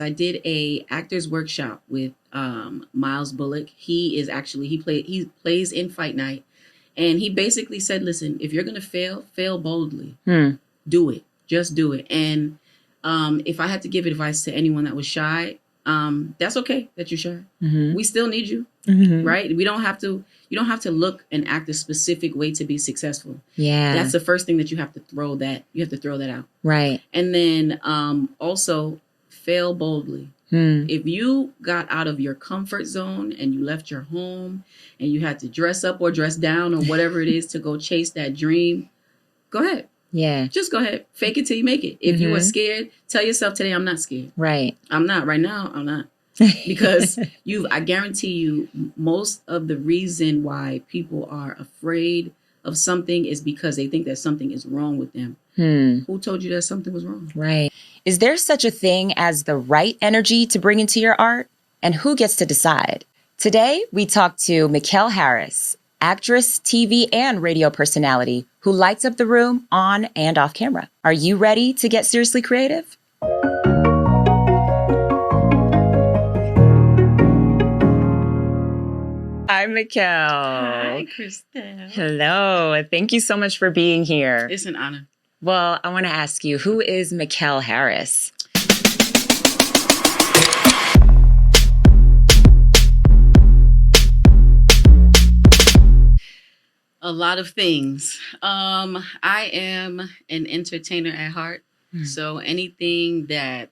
I did a actors workshop with Miles Bullock. He plays in Fight Night, and he basically said, "Listen, if you're gonna fail, fail boldly. Do it. Just do it." And if I had to give advice to anyone that was shy, that's okay that you're shy. We still need you, right? We don't have to. You don't have to look and act a specific way to be successful. Yeah, that's the first thing that you have to throw that. You have to throw that out, right? And then also fail boldly. If you got out of your comfort zone and you left your home and you had to dress up or dress down or whatever it is to go chase that dream, go ahead. Yeah. Just go ahead. Fake it till you make it. If you are scared, tell yourself today, I'm not scared. Right. I'm not. Right now, I'm not. Because I guarantee you, most of the reason why people are afraid of something is because they think that something is wrong with them. Who told you that something was wrong? Right. Is there such a thing as the right energy to bring into your art? And who gets to decide? Today, we talk to Myckell Harris, actress, TV, and radio personality who lights up the room on and off camera. Are you ready to get seriously creative? Hi, Myckell. Hi, Christelle. Hello. Thank you so much for being here. It's an honor. Well, I want to ask you, who is Myckell Harris? A lot of things. I am an entertainer at heart. So anything that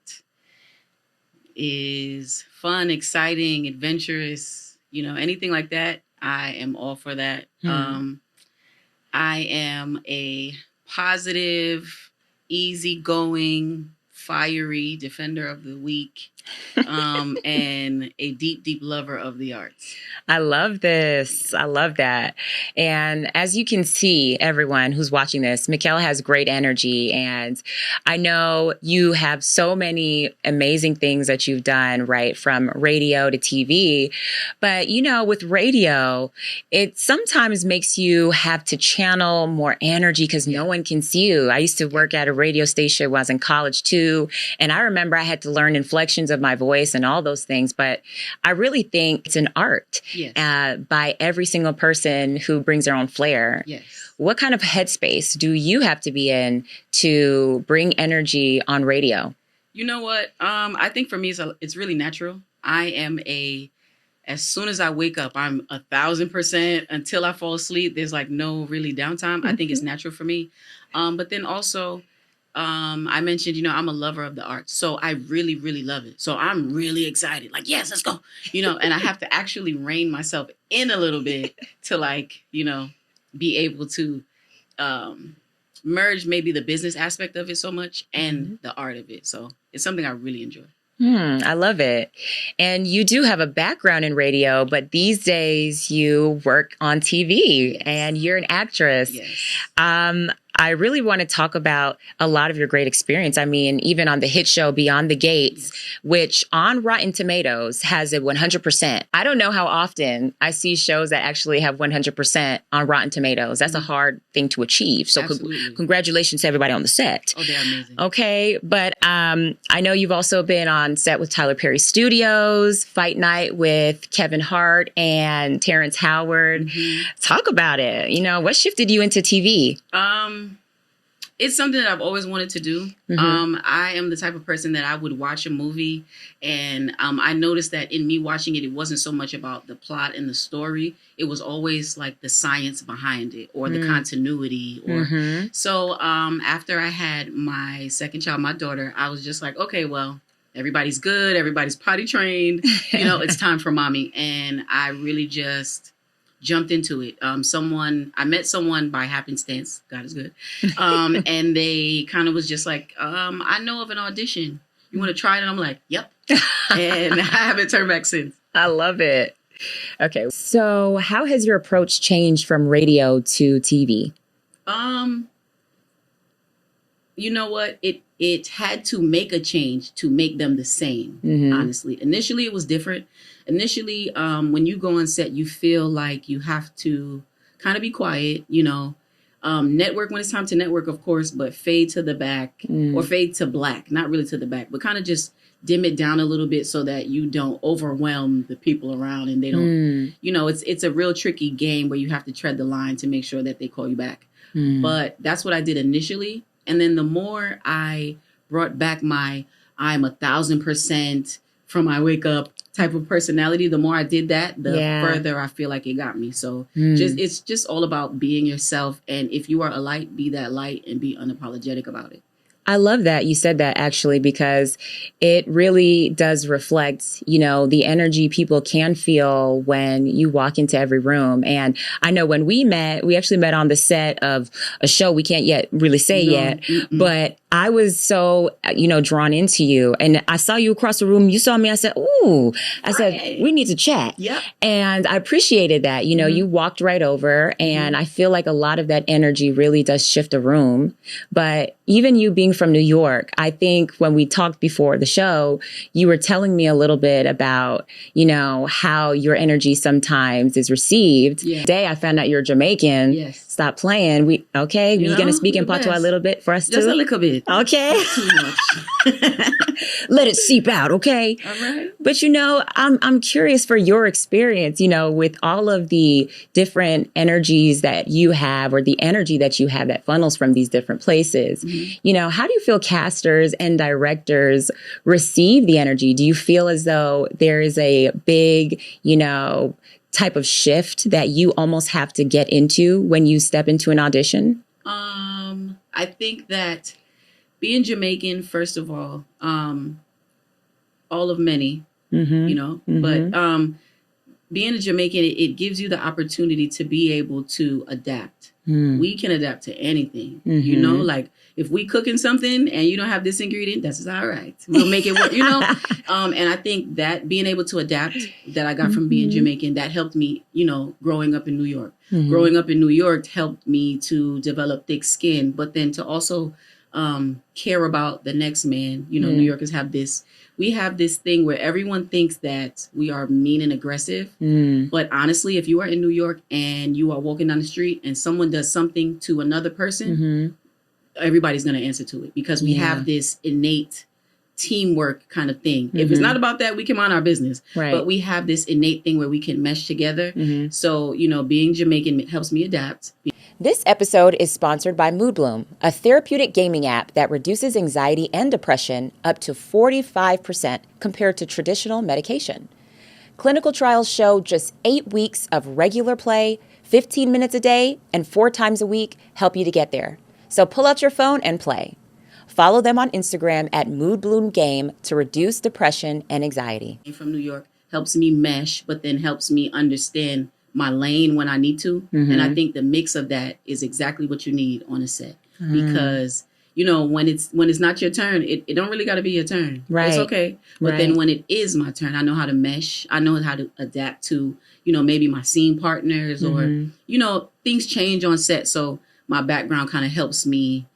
is fun, exciting, adventurous, anything like that, I am all for that. I am a positive, easygoing, fiery defender of the weak, and a deep, deep lover of the arts. I love this. I love that. And as you can see, everyone who's watching this, Myckell has great energy. And I know you have so many amazing things that you've done, right? From radio to TV. But, with radio, it sometimes makes you have to channel more energy because no one can see you. I used to work at a radio station when I was in college too. And I remember I had to learn inflections of my voice and all those things. But I really think it's an art. Yes. By every single person who brings their own flair. Yes. What kind of headspace do you have to be in to bring energy on radio? You know what? I think for me, it's really natural. As soon as I wake up, I'm 1,000% until I fall asleep. There's no really downtime. I think it's natural for me. But then also, I mentioned, I'm a lover of the arts. So I really, really love it. So I'm really excited. Yes, let's go. And I have to actually rein myself in a little bit to be able to merge maybe the business aspect of it so much and the art of it. So it's something I really enjoy. I love it. And you do have a background in radio, but these days you work on TV and you're an actress. Yes. I really want to talk about a lot of your great experience. I mean, even on the hit show Beyond the Gates, which on Rotten Tomatoes has a 100%. I don't know how often I see shows that actually have 100% on Rotten Tomatoes. That's a hard thing to achieve. So congratulations to everybody on the set. Oh, they're amazing. Okay. But I know you've also been on set with Tyler Perry Studios, Fight Night with Kevin Hart and Terrence Howard. Talk about it. What shifted you into TV? It's something that I've always wanted to do. I am the type of person that I would watch a movie and I noticed that in me watching it, it wasn't so much about the plot and the story. It was always the science behind it or the continuity. So after I had my second child, my daughter, I was just okay, well, everybody's good. Everybody's potty trained. It's time for mommy. And I really just jumped into it. I met someone by happenstance. God is good. And they kind of was just I know of an audition. You want to try it? And I'm like, yep. And I haven't turned back since. I love it. Okay. So how has your approach changed from radio to TV? You know what? It had to make a change to make them the same, honestly. Initially, it was different. Initially, when you go on set, you feel like you have to kind of be quiet, network when it's time to network, of course, but fade to the back or fade to black, not really to the back, but kind of just dim it down a little bit so that you don't overwhelm the people around and they don't, it's a real tricky game where you have to tread the line to make sure that they call you back. But that's what I did initially. And then the more I brought back my I'm 1,000% from I wake up type of personality, the more I did that, the further I feel like it got me. So it's just all about being yourself. And if you are a light, be that light and be unapologetic about it. I love that you said that, actually, because it really does reflect, the energy people can feel when you walk into every room. And I know when we actually met on the set of a show we can't yet really say yet, but I was so, drawn into you. And I saw you across the room. You saw me. I said, ooh, I said, we need to chat. Yep. And I appreciated that. You walked right over. And I feel like a lot of that energy really does shift a room. But even you being from New York, I think when we talked before the show, you were telling me a little bit about, how your energy sometimes is received. Yeah. Today, I found out you're Jamaican. Yes. Stop playing. We're going to speak in patois a little bit for us, just too? A little bit. Okay. Not too much. Let it seep out, okay? All right. But I'm curious for your experience, with all of the different energies that you have, or the energy that you have that funnels from these different places. How do you feel casters and directors receive the energy? Do you feel as though there is a big, type of shift that you almost have to get into when you step into an audition? I think that being Jamaican, first of all of many, but being a Jamaican, it gives you the opportunity to be able to adapt. We can adapt to anything, like if we cooking something and you don't have this ingredient, that's all right. We'll make it work, and I think that being able to adapt, that I got from being Jamaican, that helped me, growing up in New York. Growing up in New York helped me to develop thick skin, but then to also care about the next man. New Yorkers have this thing where everyone thinks that we are mean and aggressive. But honestly, if you are in New York and you are walking down the street and someone does something to another person, everybody's going to answer to it, because we have this innate teamwork kind of thing. If it's not about that, we can mind our business. Right. But we have this innate thing where we can mesh together. So, being Jamaican helps me adapt. This episode is sponsored by Mood Bloom, a therapeutic gaming app that reduces anxiety and depression up to 45% compared to traditional medication. Clinical trials show just 8 weeks of regular play, 15 minutes a day, and 4 times a week help you to get there. So pull out your phone and play. Follow them on Instagram at Mood Bloom Game to reduce depression and anxiety. From New York helps me mesh, but then helps me understand my lane when I need to. And I think the mix of that is exactly what you need on a set. Because, when it's not your turn, it don't really got to be your turn. Right. It's okay. But then when it is my turn, I know how to mesh. I know how to adapt to, maybe my scene partners or, things change on set. So my background kind of helps me,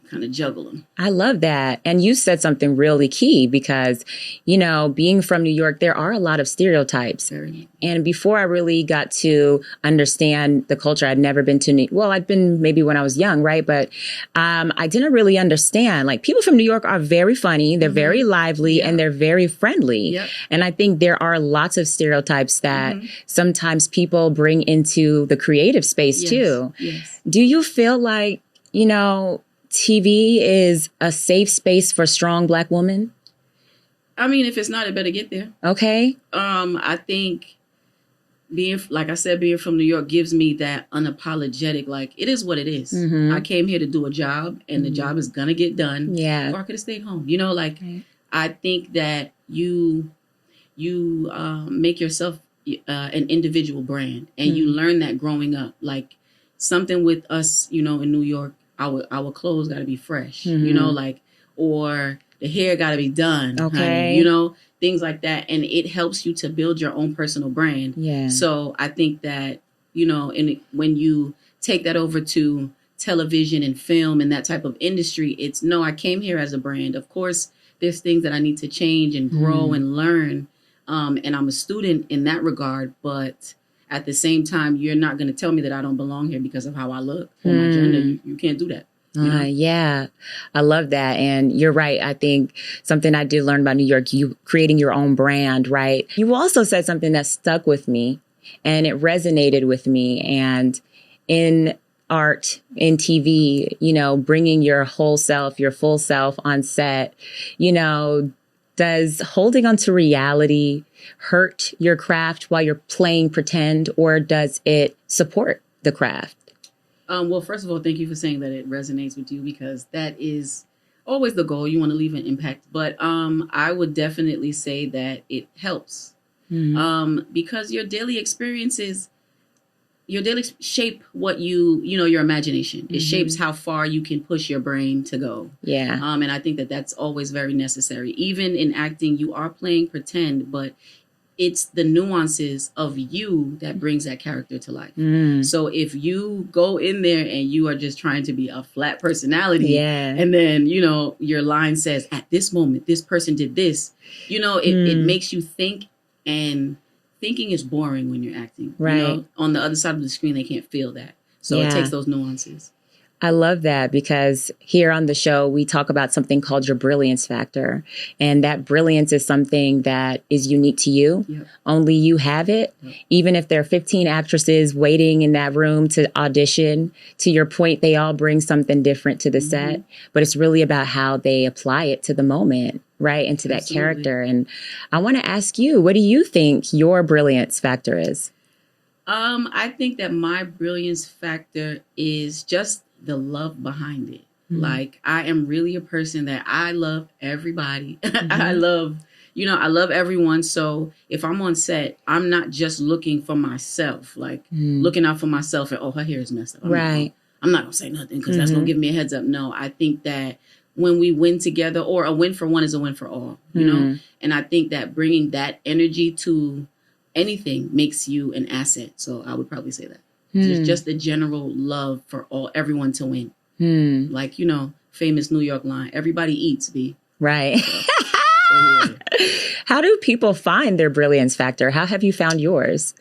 kind of juggle them. I love that. And you said something really key because, being from New York, there are a lot of stereotypes. And before I really got to understand the culture, I'd never been to I'd been maybe when I was young, right? But I didn't really understand. Like, people from New York are very funny, they're very lively, and they're very friendly. And I think there are lots of stereotypes that sometimes people bring into the creative space too. Do you feel like, TV is a safe space for strong Black women? I mean, if it's not, it better get there. Okay. I think being from New York gives me that unapologetic, like, it is what it is. I came here to do a job, and the job is going to get done. Yeah. Or I could have stayed home. I think that you make yourself an individual brand, and you learn that growing up. Like, something with us, in New York, our clothes got to be fresh, or the hair got to be done, honey, things like that. And it helps you to build your own personal brand. Yeah. So I think that, when you take that over to television and film and that type of industry, it's I came here as a brand. Of course, there's things that I need to change and grow and learn. And I'm a student in that regard, but at the same time, you're not going to tell me that I don't belong here because of how I look or my gender. You can't do that. Yeah, I love that. And you're right. I think something I did learn about New York, you creating your own brand, right? You also said something that stuck with me and it resonated with me. And in art, in TV, bringing your whole self, your full self on set, does holding on to reality hurt your craft while you're playing pretend, or does it support the craft? Well, first of all, thank you for saying that it resonates with you, because that is always the goal. You want to leave an impact. But I would definitely say that it helps, because your daily experiences, shape what your imagination. It shapes how far you can push your brain to go. Yeah. And I think that that's always very necessary. Even in acting, you are playing pretend, but it's the nuances of you that brings that character to life. So if you go in there and you are just trying to be a flat personality, and then, your line says, at this moment, this person did this, it makes you think, and thinking is boring when you're acting. Right. On the other side of the screen, they can't feel that. So it takes those nuances. I love that, because here on the show, we talk about something called your brilliance factor. And that brilliance is something that is unique to you. Yep. Only you have it. Yep. Even if there are 15 actresses waiting in that room to audition, to your point, they all bring something different to the set. But it's really about how they apply it to the moment, right? And to that character. And I want to ask you, what do you think your brilliance factor is? I think that my brilliance factor is just the love behind it. Like, I am really a person that I love everybody. I love everyone. So if I'm on set, I'm not just looking for myself, like looking out for myself and, oh, her hair is messed up. I'm not going to say nothing because that's going to give me a heads up. No, I think that when we win together, or a win for one is a win for all, and I think that bringing that energy to anything makes you an asset. So I would probably say that. Just the general love for everyone to win. Like, famous New York line, everybody eats, B. Right. How do people find their brilliance factor? How have you found yours?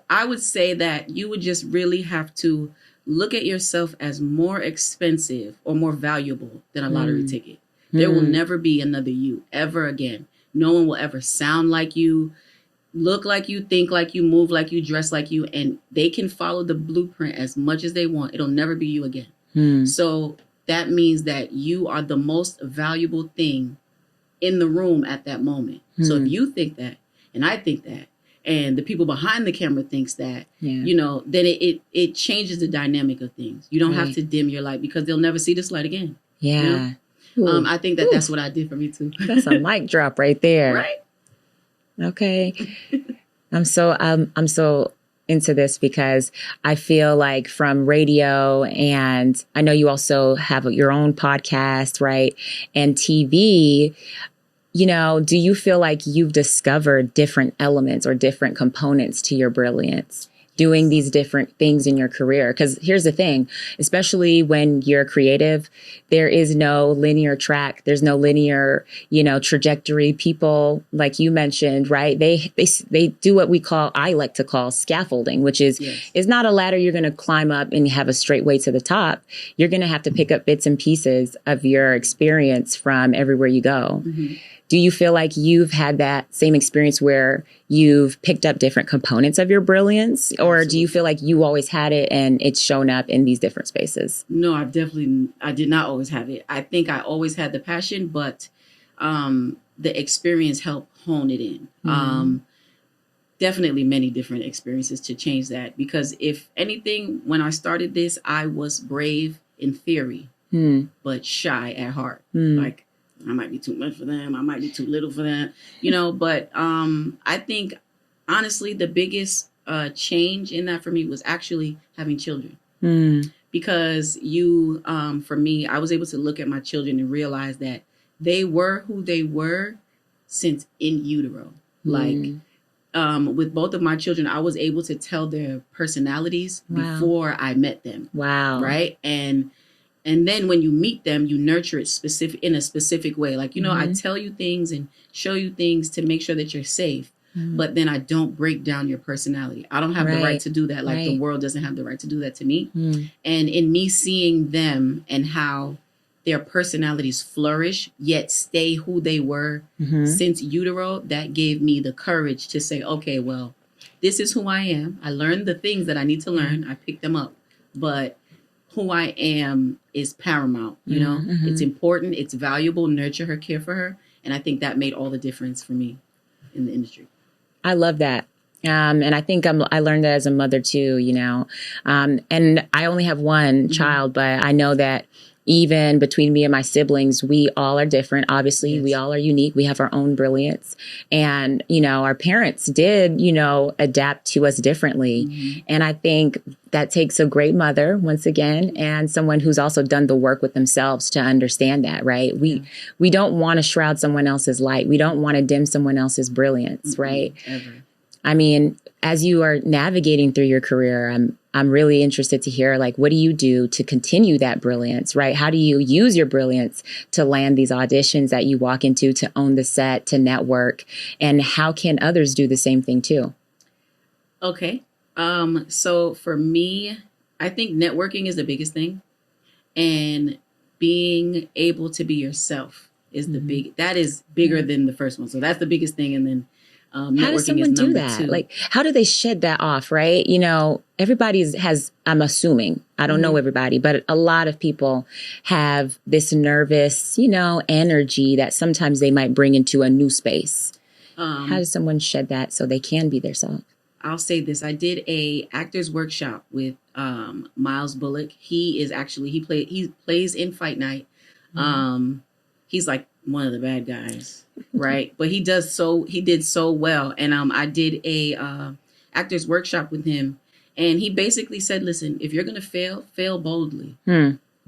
I would say that you would just really have to look at yourself as more expensive or more valuable than a lottery ticket. There will never be another you ever again. No one will ever sound like you, look like you, think like you, move like you, dress like you, and they can follow the blueprint as much as they want. It'll never be you again. So that means that you are the most valuable thing in the room at that moment. So if you think that, and I think that, and the people behind the camera thinks that, then it changes the dynamic of things. You don't have to dim your light, because they'll never see this light again. Yeah. I think that that's what I did for me too. That's a mic drop right there. Right. Okay. I'm so into this, because I feel like from radio, and I know you also have your own podcast, right? And TV, do you feel like you've discovered different elements or different components to your brilliance doing these different things in your career? Because here's the thing, especially when you're creative, there is no linear track. There's no linear, trajectory. People, like you mentioned, right? They do what I like to call scaffolding, which is not a ladder you're going to climb up and have a straight way to the top. You're going to have to pick up bits and pieces of your experience from everywhere you go. Do you feel like you've had that same experience where you've picked up different components of your brilliance? Or do you feel like you always had it and it's shown up in these different spaces? No, I did not always have it. I think I always had the passion, but the experience helped hone it in. Definitely many different experiences to change that. Because if anything, when I started this, I was brave in theory, but shy at heart. Like, I might be too much for them. I might be too little for them, but I think, honestly, the biggest change in that for me was actually having children. Because for me, I was able to look at my children and realize that they were who they were since in utero. Like, with both of my children, I was able to tell their personalities before I met them. Wow. Right. And then when you meet them, you nurture it in a specific way. Like, I tell you things and show you things to make sure that you're safe. but then I don't break down your personality. I don't have the right to do that. Like the world doesn't have the right to do that to me. And in me seeing them and how their personalities flourish, yet stay who they were since utero, that gave me the courage to say, okay, well, this is who I am. I learned the things that I need to learn. I picked them up. But who I am is paramount. You know, it's important. It's valuable. Nurture her, care for her. And I think that made all the difference for me in the industry. I love that. And I think I learned that as a mother too, you know, and I only have one child, but I know that even between me and my siblings, we all are different. Obviously, we all are unique. We have our own brilliance. And, you know, our parents did, you know, adapt to us differently. And I think that takes a great mother, once again, and someone who's also done the work with themselves to understand that, right? We don't want to shroud someone else's light. We don't want to dim someone else's brilliance, right? Ever. I mean, as you are navigating through your career, I'm really interested to hear, like, what do you do to continue that brilliance, right? How do you use your brilliance to land these auditions that you walk into, to own the set, to network? And how can others do the same thing too? Okay. So for me, I think networking is the biggest thing. And being able to be yourself is that is bigger than the first one. So that's the biggest thing. And then how does someone do that? 2. Like, how do they shed that off, right? You know, everybody has, I'm assuming, I don't know everybody, but a lot of people have this nervous, you know, energy that sometimes they might bring into a new space. How does someone shed that so they can be themselves? I'll say this. I did a actors workshop with Miles Bullock. He plays in Fight Night. He's like one of the bad guys, right? But he did so well. And I did a actors workshop with him, and he basically said, listen, if you're going to fail boldly.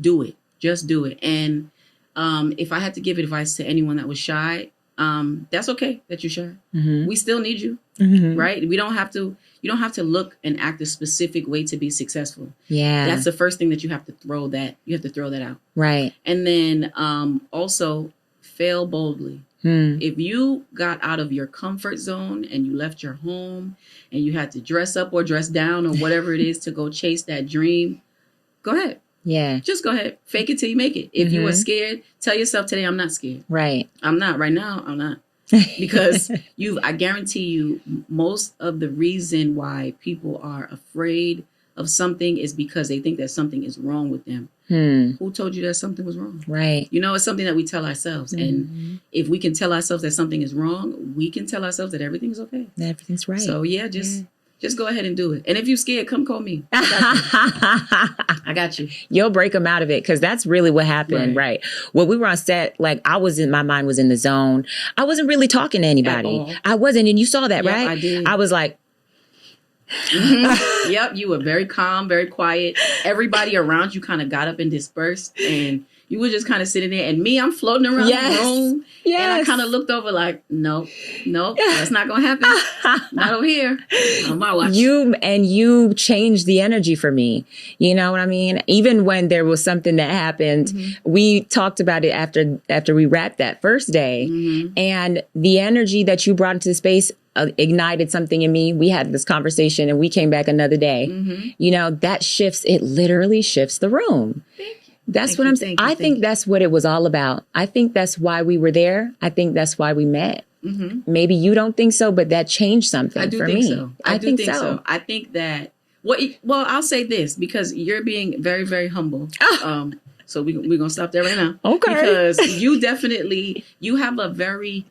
Do it. Just do it. And if I had to give advice to anyone that was shy, that's okay that you're shy. We still need you, right? You don't have to look and act a specific way to be successful. Yeah. That's the first thing that you have to throw that out. Right. And then also fail boldly. If you got out of your comfort zone and you left your home and you had to dress up or dress down or whatever it is to go chase that dream, go ahead. Yeah. Just go ahead. Fake it till you make it. If you are scared, tell yourself today, I'm not scared. Right. I'm not. Right now, I'm not. Because I guarantee you, most of the reason why people are afraid of something is because they think that something is wrong with them. Who told you that something was wrong? Right. You know, it's something that we tell ourselves. And if we can tell ourselves that something is wrong, we can tell ourselves that everything's okay. Everything's right. So yeah, just go ahead and do it. And if you're scared, come call me. I got you. You'll break them out of it, because that's really what happened, right? When we were on set, like, my mind was in the zone. I wasn't really talking to anybody. I wasn't. And you saw that, right? I did. I was like, yep, you were very calm, very quiet. Everybody around you kind of got up and dispersed, and you were just kind of sitting there. And me, I'm floating around the room. And I kind of looked over like, nope, that's not going to happen. Not over here. On my watch. You changed the energy for me. You know what I mean? Even when there was something that happened, we talked about it after we wrapped that first day. And the energy that you brought into the space ignited something in me. We had this conversation and we came back another day. You know, it literally shifts the room. That's what I'm saying. I think that's what it was all about. I think that's why we were there. I think that's why we met. Maybe you don't think so, but that changed something for me. So. I do think so. I think that, well, I'll say this, because you're being very, very humble. So we're going to stop there right now. Okay. Because you have a very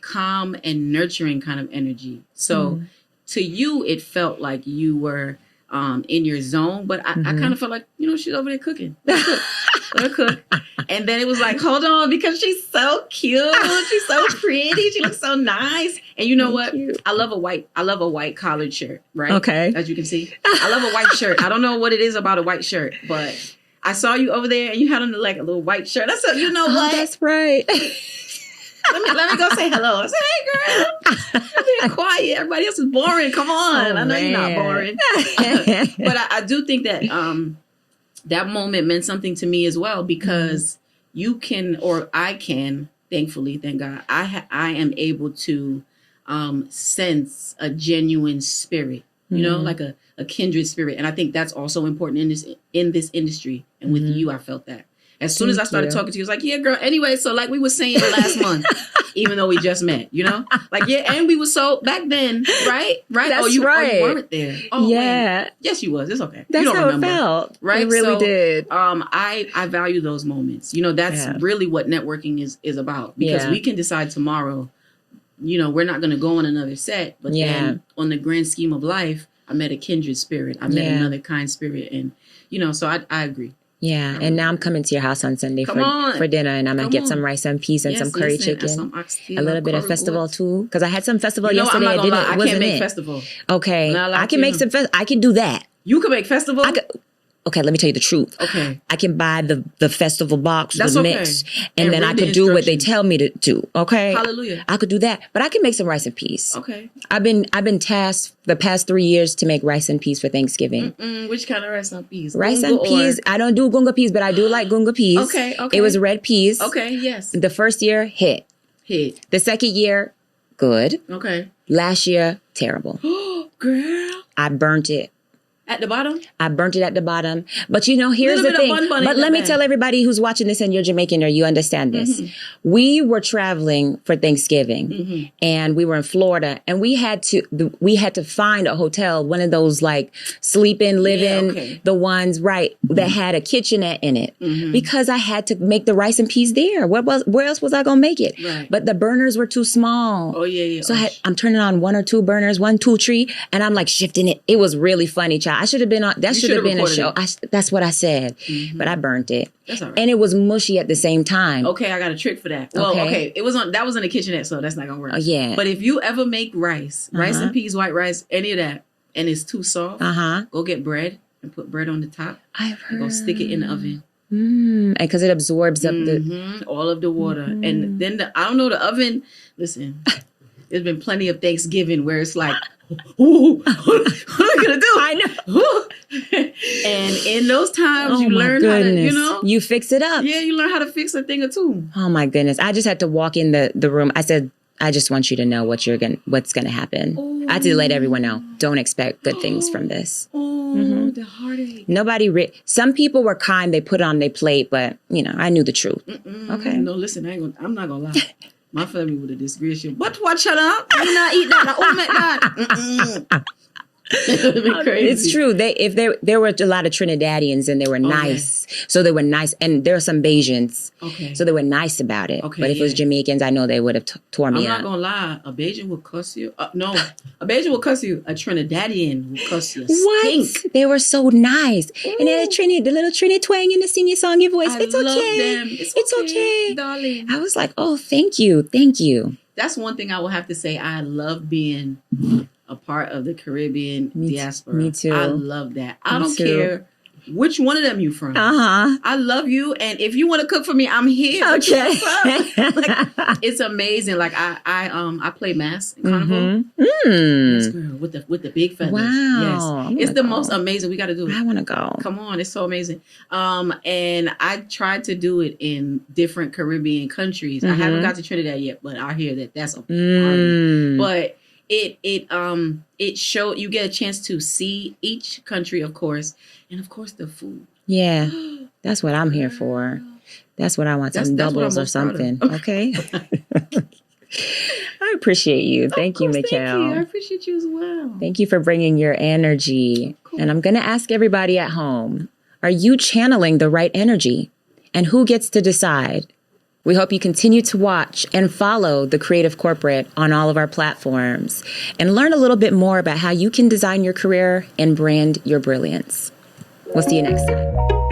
calm and nurturing kind of energy. So to you, it felt like you were in your zone, but I kind of felt like, you know, she's over there cooking. Let her cook. And then it was like, hold on, because she's so cute. She's so pretty. She looks so nice. And you know what? I love a white collared shirt, right? Okay. As you can see. I love a white shirt. I don't know what it is about a white shirt, but I saw you over there and you had on like a little white shirt. I said, you know what? That's right. Let me go say hello. I said, hey, girl, you're being quiet. Everybody else is boring. Come on. I know you're not boring. But I do think that that moment meant something to me as well, because you can, or I can, thankfully, thank God, I am able to sense a genuine spirit, like a kindred spirit. And I think that's also important in this industry. And with you, I felt that. As soon as I started talking to you, it was like, yeah, girl, anyway, so like we were saying last month, even though we just met, like, yeah, and we were so back then, right? That's you right. you weren't there. Oh, yeah. Wait. Yes, you was. It's okay. That's you don't how remember. It felt. Right? It really did. I value those moments. That's really what networking is about, because we can decide tomorrow, we're not going to go on another set, but then on the grand scheme of life, I met a kindred spirit. I met another kind spirit. And, so I agree. Yeah, and now I'm coming to your house on Sunday for dinner, and I'm going to get some rice and peas and some curry chicken, a little bit of festival too, because I had some festival yesterday. I can't make festival. Okay, I can make some I can do that. You can make festival? Okay, let me tell you the truth. Okay. I can buy the festival box, That's the okay. mix, and then I could do what they tell me to do. Okay. Hallelujah. I could do that, but I can make some rice and peas. Okay. I've been tasked the past 3 years to make rice and peas for Thanksgiving. Which kind of rice and peas? Rice and peas. I don't do gunga peas, but I do like gunga peas. Okay. It was red peas. Okay. Yes. The first year, hit. The second year, good. Okay. Last year, terrible. Girl. I burnt it. At the bottom? I burnt it at the bottom. But here's the thing. But let me tell everybody who's watching this and you're Jamaican or you understand this. Mm-hmm. We were traveling for Thanksgiving and we were in Florida and we had to find a hotel, one of those like sleep in, live in, the ones that had a kitchenette in it because I had to make the rice and peas there. Where else was I going to make it? Right. But the burners were too small. Oh, yeah. So I'm turning on 1 or 2 burners, 1, 2, 3, and I'm like shifting it. It was really funny, child. I should have been on. That should have been a show. That's what I said, but I burnt it. That's all right. And it was mushy at the same time. Okay, I got a trick for that. Well, okay, that was in the kitchenette, so that's not gonna work. Oh, yeah. But if you ever make rice and peas, white rice, any of that, and it's too soft, go get bread and put bread on the top. I've heard. And go stick it in the oven. And because it absorbs up all of the water, and then I don't know the oven. Listen, there's been plenty of Thanksgiving where it's like. Ooh, what am I gonna do? I know. And in those times, you learn how to, you fix it up. Yeah, you learn how to fix a thing or two. Oh my goodness! I just had to walk in the room. I said, I just want you to know what's gonna happen. Ooh. I had to let everyone know. Don't expect good things from this. Oh, the heartache. Nobody. Some people were kind. They put it on their plate, but I knew the truth. Okay. No, listen, I'm not gonna lie. My family would have disgraced you. But watch it up. You not eat that. Oh, make that. It's true. There were a lot of Trinidadians and they were nice. So they were nice. And there are some Bajans. Okay. So they were nice about it. Okay, but if it was Jamaicans, I know they would have tore me up. I'm not going to lie. A Bajan will cuss you. No. A Bajan will cuss you. A Trinidadian will cuss you. What? Stink. They were so nice. Ooh. And then the little Trini twang in the singing song, your voice. It's okay. Love them. It's okay, darling. I was like, oh, thank you. Thank you. That's one thing I will have to say. I love being a part of the Caribbean diaspora. Me too. I love that. I don't care which one of them you from. I love you, and if you want to cook for me, I'm here. Okay. It's amazing. Like I play mass in Carnival. Yes, girl, with the big feathers. Wow. Yes, it's the most amazing. We got to do it. I want to go. Come on, it's so amazing. And I tried to do it in different Caribbean countries. I haven't got to Trinidad yet, but I hear that's a party. But it showed you get a chance to see each country, of course, and of course the food. Yeah, that's what I'm here for. That's what I want. Some doubles or something. Okay. I appreciate you. Thank you, Myckell. Thank you. I appreciate you as well. Thank you for bringing your energy. Cool. And I'm going to ask everybody at home, are you channeling the right energy? And who gets to decide? We hope you continue to watch and follow The Creative Corporate on all of our platforms and learn a little bit more about how you can design your career and brand your brilliance. We'll see you next time.